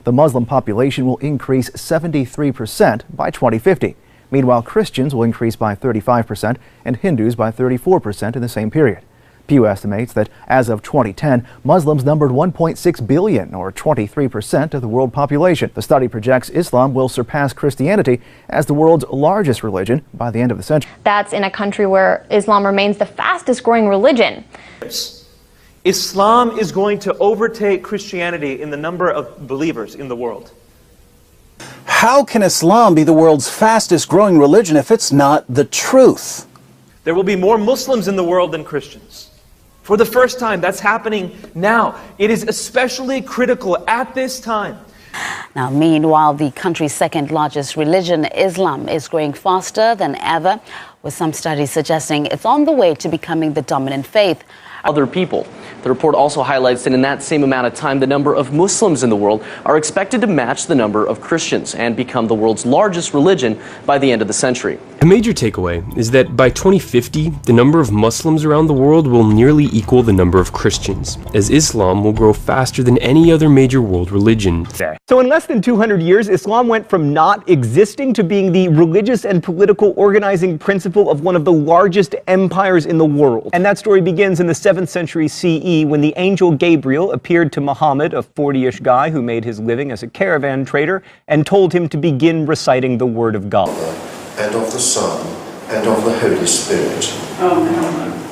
The Muslim population will increase 73% by 2050. Meanwhile, Christians will increase by 35% and Hindus by 34% in the same period. Pew estimates that as of 2010, Muslims numbered 1.6 billion, or 23% of the world population. The study projects Islam will surpass Christianity as the world's largest religion by the end of the century. That's in a country where Islam remains the fastest growing religion. Islam is going to overtake Christianity in the number of believers in the world. How can Islam be the world's fastest growing religion if it's not the truth? There will be more Muslims in the world than Christians. For the first time, that's happening now. It is especially critical at this time. Now, meanwhile, the country's second largest religion, Islam, is growing faster than ever, with some studies suggesting it's on the way to becoming the dominant faith. Other people. The report also highlights that in that same amount of time, the number of Muslims in the world are expected to match the number of Christians and become the world's largest religion by the end of the century. A major takeaway is that by 2050, the number of Muslims around the world will nearly equal the number of Christians, as Islam will grow faster than any other major world religion. So in less than 200 years, Islam went from not existing to being the religious and political organizing principle of one of the largest empires in the world. And that story begins in the 7th century CE, when the angel Gabriel appeared to Muhammad, a 40-ish guy who made his living as a caravan trader, and told him to begin reciting the word of God. And of the Son, and of the Holy Spirit.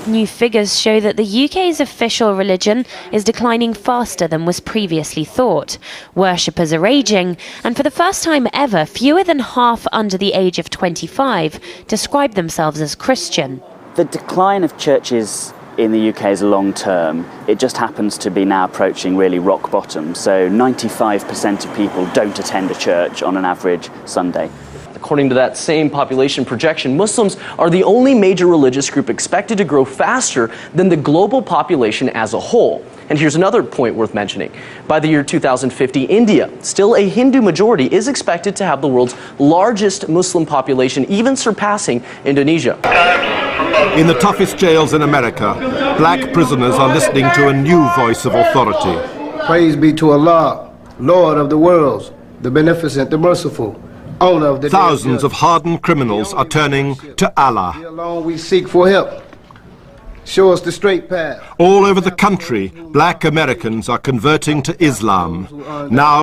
New figures show that the UK's official religion is declining faster than was previously thought. Worshippers are aging, and for the first time ever, fewer than half under the age of 25 describe themselves as Christian. The decline of churches in the UK is long term. It just happens to be now approaching really rock bottom. So 95% of people don't attend a church on an average Sunday. According to that same population projection, Muslims are the only major religious group expected to grow faster than the global population as a whole. And here's another point worth mentioning. By the year 2050, India, still a Hindu majority, is expected to have the world's largest Muslim population, even surpassing Indonesia. In the toughest jails in America, black prisoners are listening to a new voice of authority. Praise be to Allah, Lord of the worlds, the beneficent, the merciful. Thousands of hardened criminals are turning to Allah. Alone we seek for help. Show us the straight path. All over the country, black Americans are converting to Islam. Now